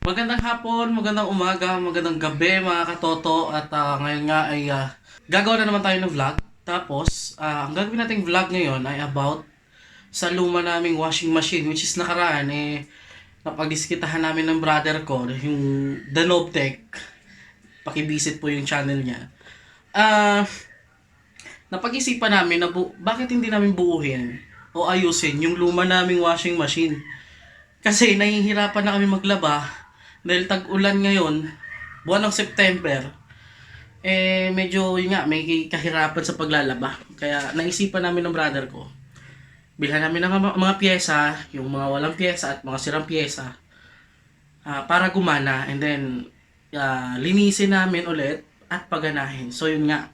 Magandang hapon, magandang umaga, magandang gabi mga katoto. At ngayon nga ay gagawa na naman tayo ng vlog. Tapos, ang gagawin nating vlog ngayon ay about sa luma naming washing machine, which is nakaraan napagdiskitahan namin ng brother ko, yung The Novtech. Pakivisit po yung channel niya. Napag-isipan namin na bakit hindi namin buuhin o ayusin yung luma naming washing machine. Kasi nahihirapan na kami maglaba dahil tag-ulan ngayon, buwan ng September. Medyo yun nga, may kahirapan sa paglalaba. Kaya naisipan namin ng brother ko, bilhan namin ng mga pyesa, yung mga walang pyesa at mga sirang pyesa, para gumana, and then linisin namin ulit at paganahin. So yun nga,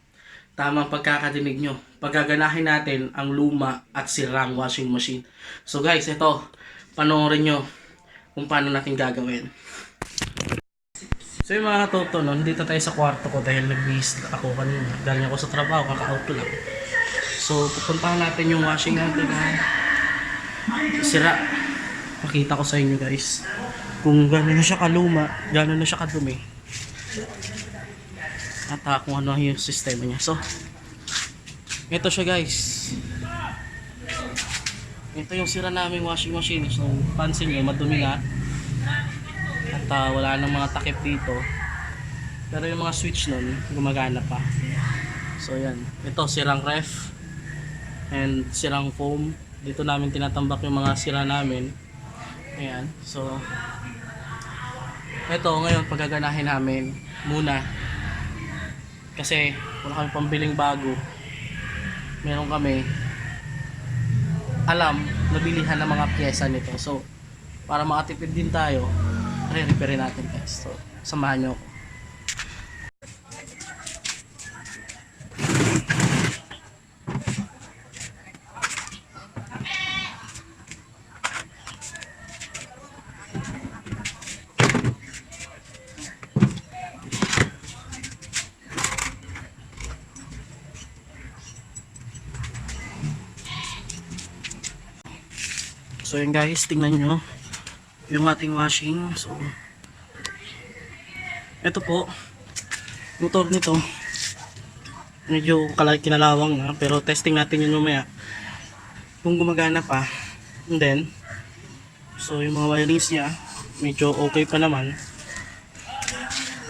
tamang pagkakadinig nyo. Pagaganahin natin ang luma at sirang washing machine. So guys, ito, panoorin nyo kung paano natin gagawin. So yung mga katoto, dito tayo sa kwarto ko dahil nag-miss ako kanina. Galing ako sa trabaho, kaka-out lang. So pupuntahan natin yung washing natin na sira. Makita ko sa inyo guys kung gano'n na siya kaluma, gano'n na siya kadumi, at kung ano yung sistema niya. So ito siya guys, ito yung sira naming washing machine. So pansin nyo, madumi nga at wala nang mga takip dito, pero yung mga switch nun gumagana pa. So yan, ito sirang ref and sirang foam. Dito namin tinatambak yung mga sira namin. Ayan, so ito ngayon pagaganahin namin muna kasi wala kami pambiling bago. Meron kami alam nabilihan ng mga pyesa nito. So para makatipid din tayo, re-repair natin guys. So samahan nyo ako. So yun guys, tingnan nyo yung ating washing. So ito po, motor nito medyo kinalawang na, pero testing natin yun mamaya kung gumagana pa. And then so yung mga wirings nya medyo okay pa naman.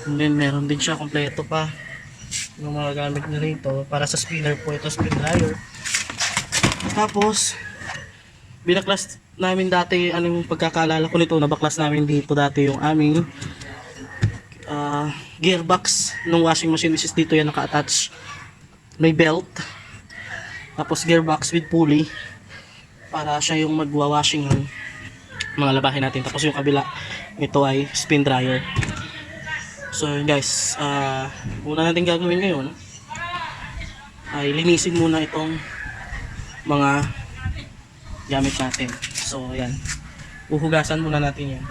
And then meron din siya kompleto pa yung mga gamit na rito. Para sa spinner po ito, spin dryer. Tapos binaklas namin dati, anong pagkakaalala ko nito, nabaklas namin dito dati yung aming gearbox ng washing machine, which is dito yan naka-attach, may belt, tapos gearbox with pulley para siya yung magwa-washing ng mga labahin natin. Tapos yung kabila, ito ay spin dryer. So guys, una natin gagawin ngayon ay linisin muna itong mga gamit natin. So yan, uhugasan muna natin yan.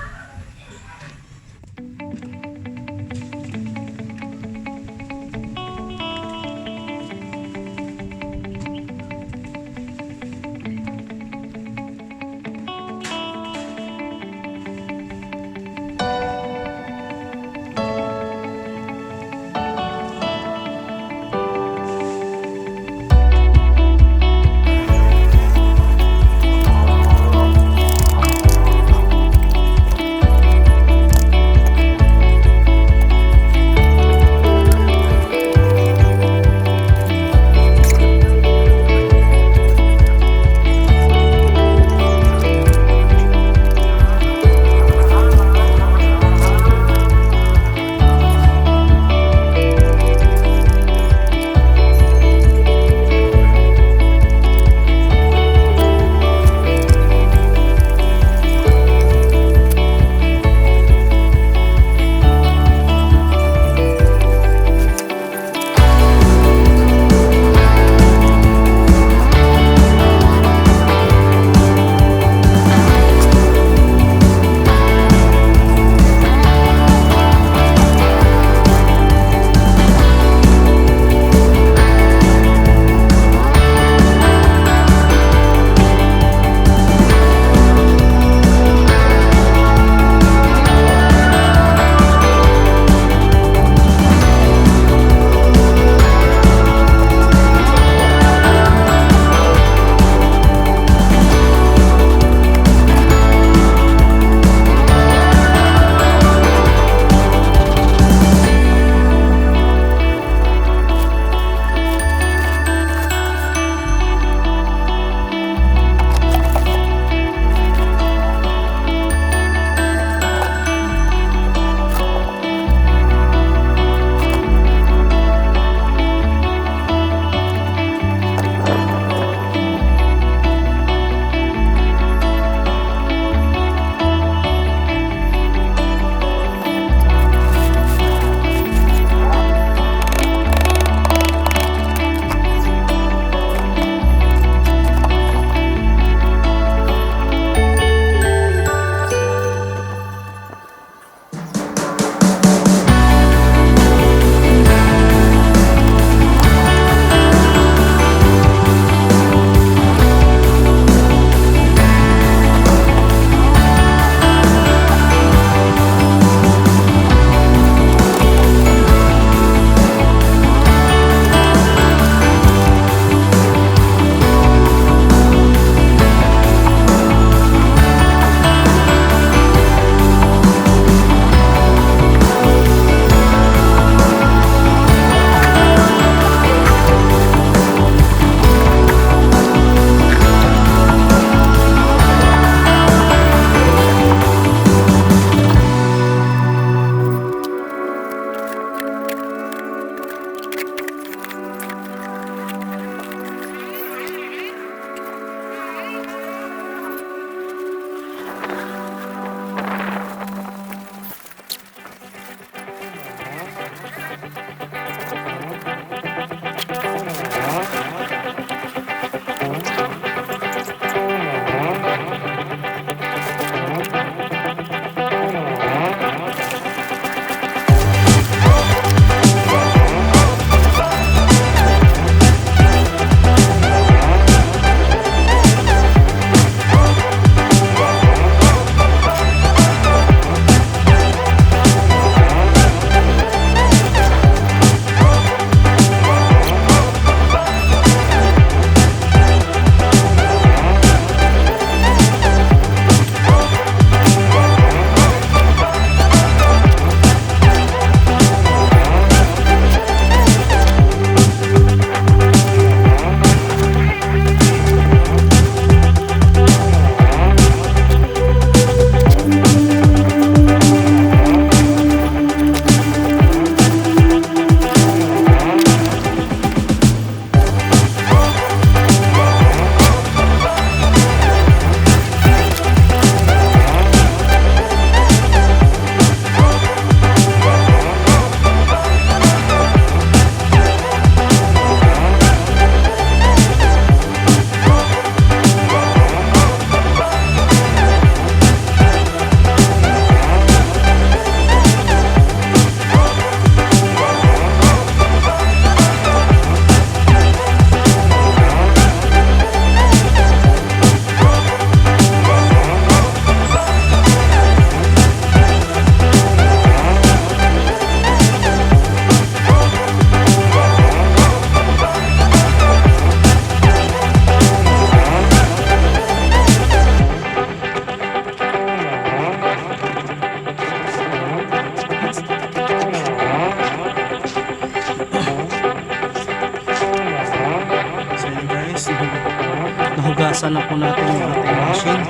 bubuksan na po natin yung ating machine.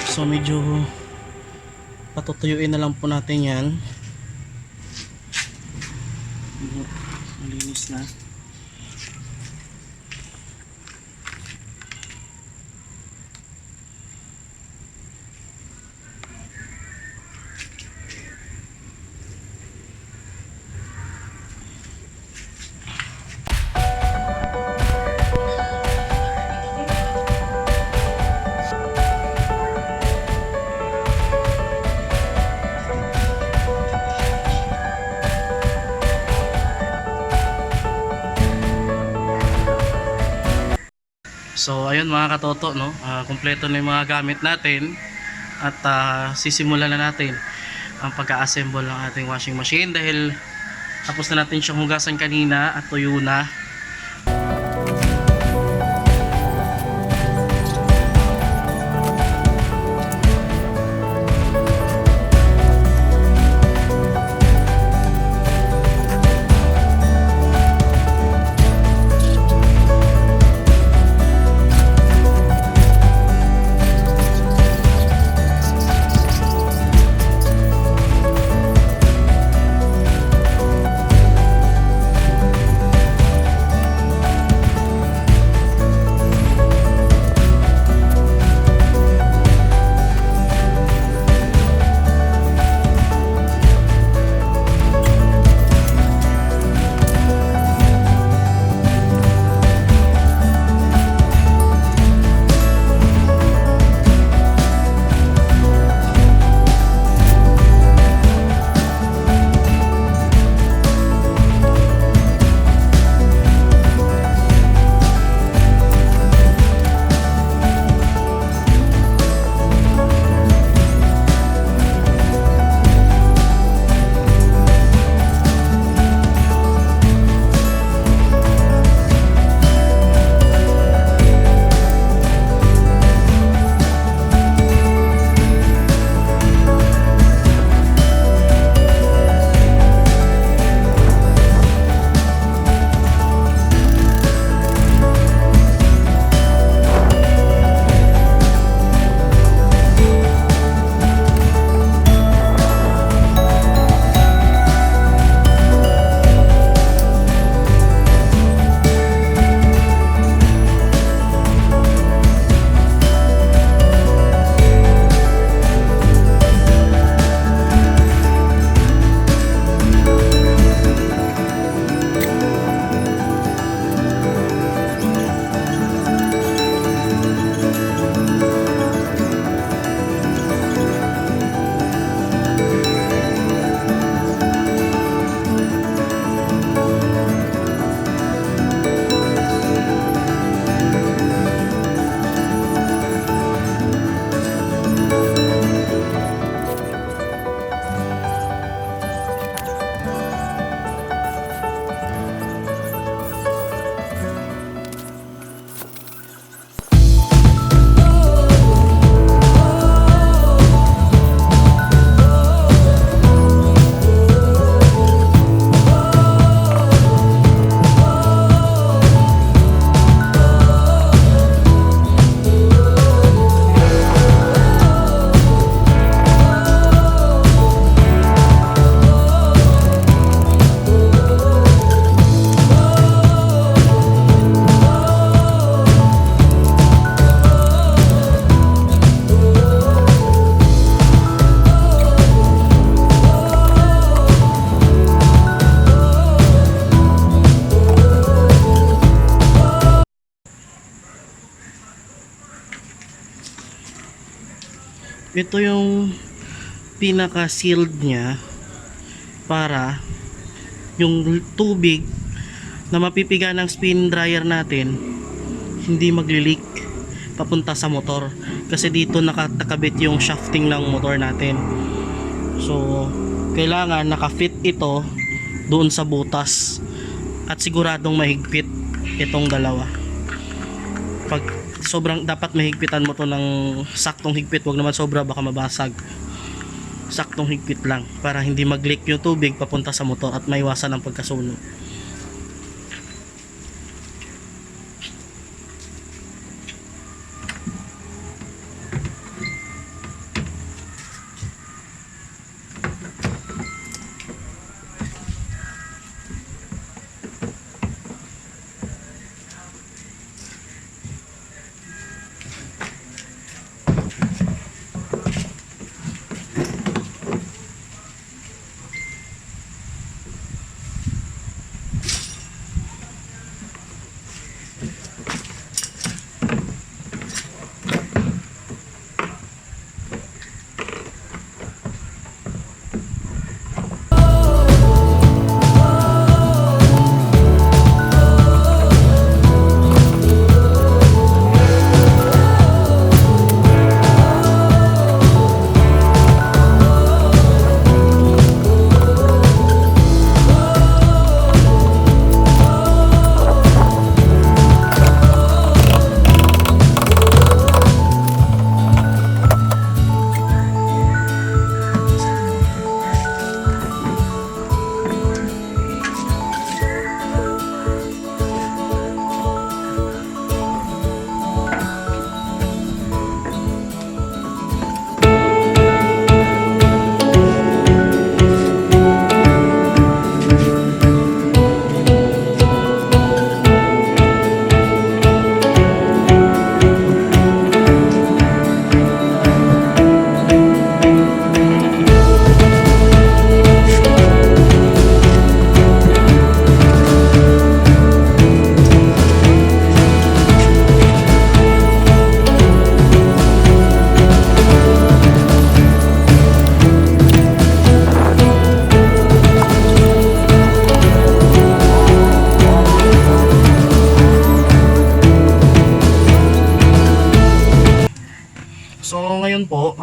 So medyo patutuyuin na lang po natin yan. Malinis na. So ayun mga katoto, no? Kumpleto na yung mga gamit natin at sisimulan na natin ang pagka-assemble ng ating washing machine dahil tapos na natin siyang hugasan kanina at tuyo na. Ito yung pinaka sealed niya para yung tubig na mapipiga ng spin dryer natin hindi magli-leak papunta sa motor, kasi dito nakakabit yung shafting ng motor natin. So kailangan nakafit ito doon sa butas at siguradong mahigpit itong dalawa. Pag sobrang, dapat mahigpitan mo to ng saktong higpit, wag naman sobra baka mabasag. Saktong higpit lang para hindi mag-leak yung tubig papunta sa motor at maiwasan ang pagkasunog.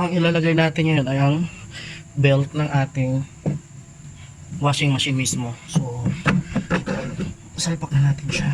ang ilalagay natin ngayon ay ang belt ng ating washing machine mismo. So salpak na natin siya.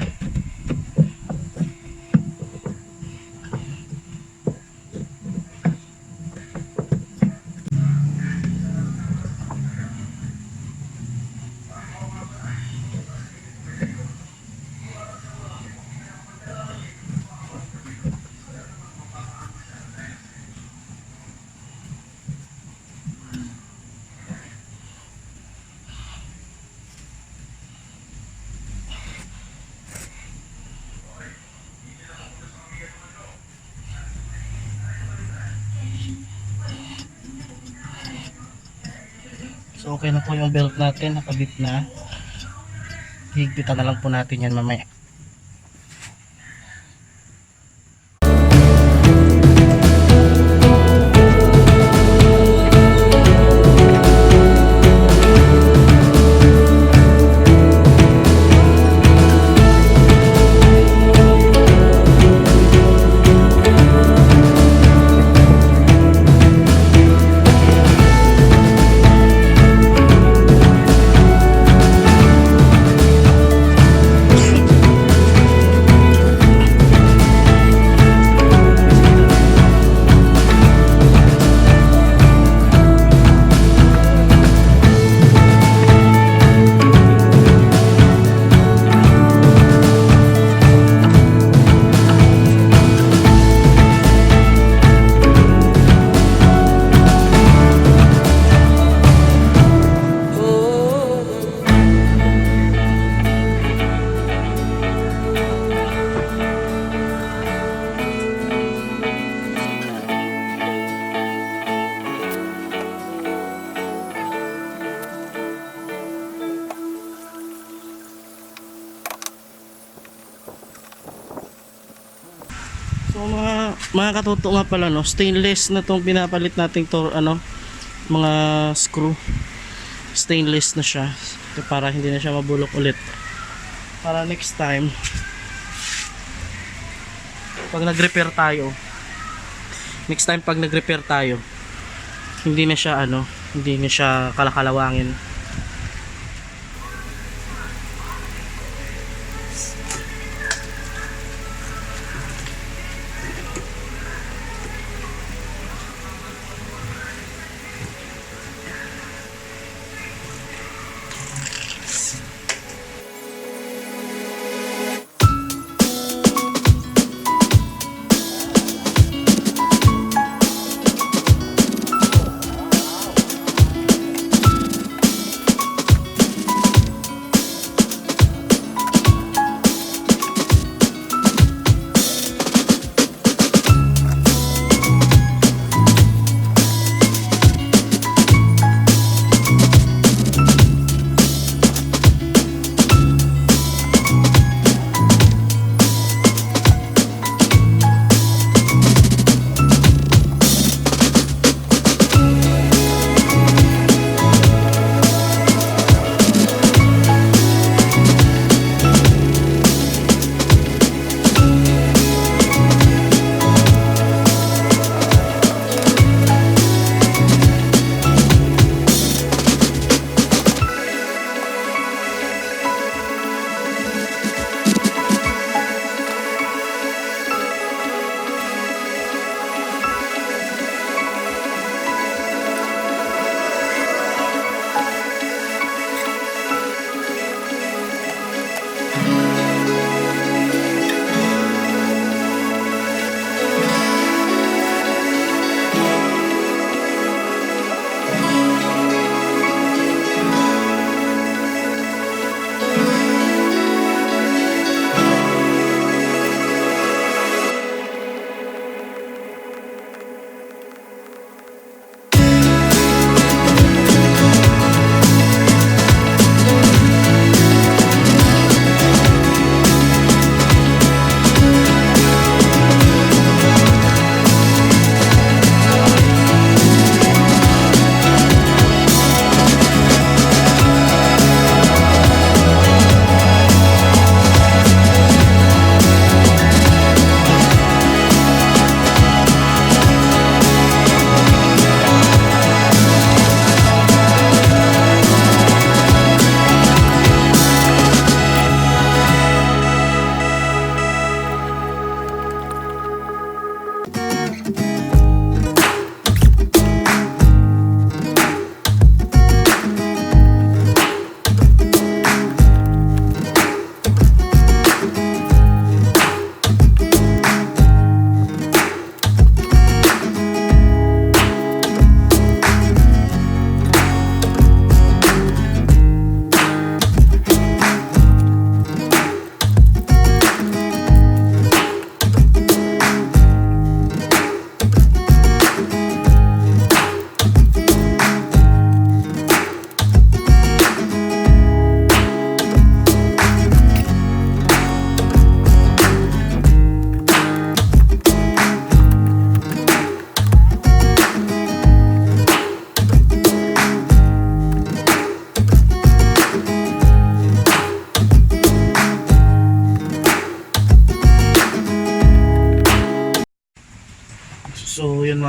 So okay na po yung belt natin, nakabit na. Higpitan na lang po natin yan mamaya. So mga katuto nga pala, no, stainless na tong pinapalit nating mga screw. Stainless na siya para hindi na siya mabulok ulit. Para next time pag nag-repair tayo, hindi na siya kalakalawangin.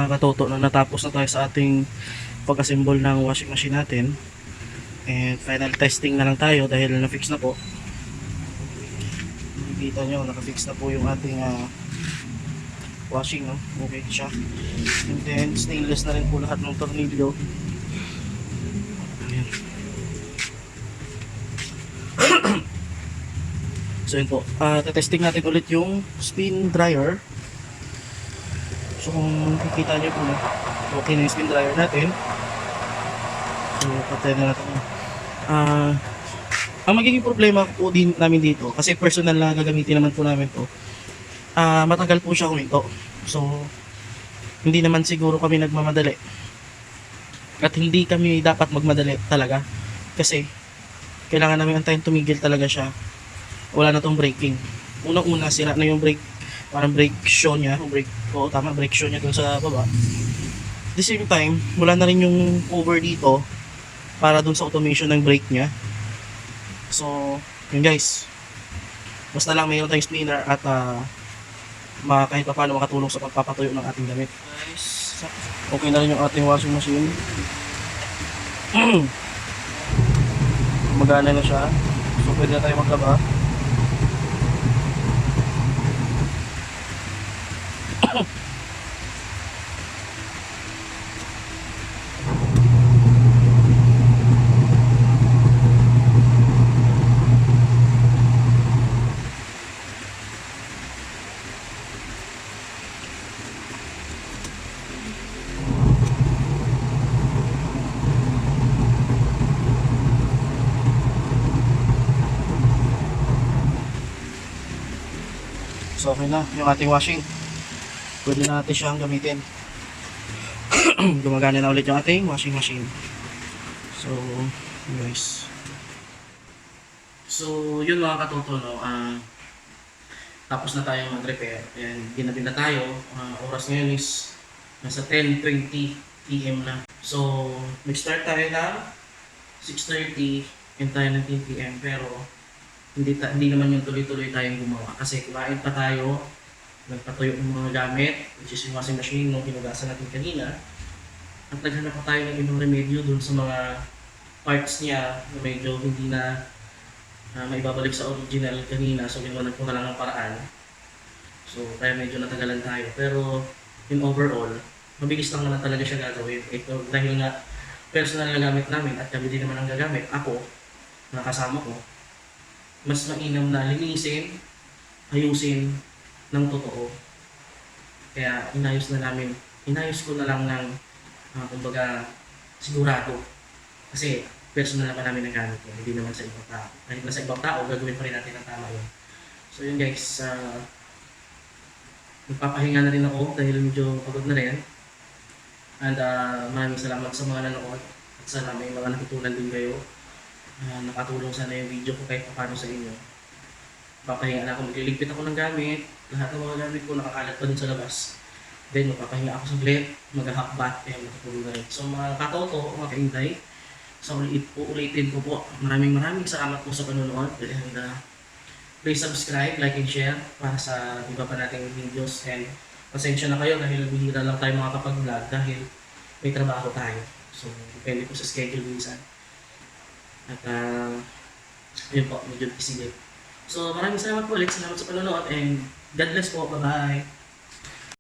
mga katoto na natapos na tayo sa ating pag-assemble ng washing machine natin. And final testing na lang tayo dahil na-fix na po. Nakikita nyo, naka-fix na po yung ating washing, no? Okay siya. And then stainless na rin po lahat ng tornilyo. Ayan. So yun po, testing natin ulit yung spin dryer. So kung kikita nyo po, okay na yung spin dryer natin. So patay na natin. Ang magiging problema po din namin dito, kasi personal na gagamitin naman po namin to, matagal po siya huminto. So hindi naman siguro kami nagmamadali. At hindi kami dapat magmadali talaga. Kasi kailangan namin antayin tumigil talaga siya. Wala na tong braking. Unang-una sira na yung brake, parang brake shoe niya, brake shoe niya dun sa baba. At the same time, wala na rin yung cover dito para dun sa automation ng brake niya. So, yun guys. Basta lang mayroon tayong spinner at kahit pa paano makatulong sa pagpapatuyo ng ating damit. Guys, okay na rin yung ating washing machine. Magana na siya. So, pwede na tayo maglaba. So okay na yung ating washing. Pwede na natin siyang gamitin. Gumagana na ulit yung ating washing machine. So guys. So yun mga katoto, no? Tapos na tayo mag-repair and ginabi na tayo. Oras ngayon is nasa 10:20 PM na. So nag-start tayo na 6:30 and tayo ng 10 PM, pero hindi naman yung tuloy-tuloy tayong gumawa kasi kumain pa tayo, nagpatuyo ng mga gamit, which is yung washing machine nung hinugasan natin kanina, at naghanap pa tayo ng ibang remedyo dun sa mga parts niya na medyo hindi na maibabalik sa original kanina. So ginawa ko na lang ng paraan. So kaya medyo natagalan tayo, pero in overall mabilis lang naman talaga siya gagawin. Ito dahil nga personal na gamit namin at kami din naman ang gagamit, ako, nakasama ko, mas mainam na linisin, ayusin ng totoo. Kaya inayos ko na lang ng kumbaga sigurado. Kasi personal naman namin ang gamit ko, hindi naman sa ibang tao. Kahit na sa ibang tao, gagawin pa rin natin ang tama yun. So yun guys, magpapahinga na rin ako dahil medyo pagod na rin. And maraming salamat sa mga nanood at sana may mga natutunan din kayo. Nakatulong sana yung video ko kahit paano sa inyo. Papahinga na ako, magliligpit ako ng gamit. Lahat ng mga gamit ko nakakalat pa dun sa labas. Then magpapahinga ako saglit, mag-hakbat, kaya matutulong na rin. So mga katoto, mga kaintay, so uulitin ko po. Maraming salamat po sa panonood. And please subscribe, like and share para sa iba pa nating videos. And pasensya na kayo dahil bihira lang tayo makakapag-vlog dahil may trabaho tayo. So depende po sa schedule minsan. At yun po, medyo busy din. So maraming salamat po ulit. Salamat sa panonood and God bless po. Bye-bye.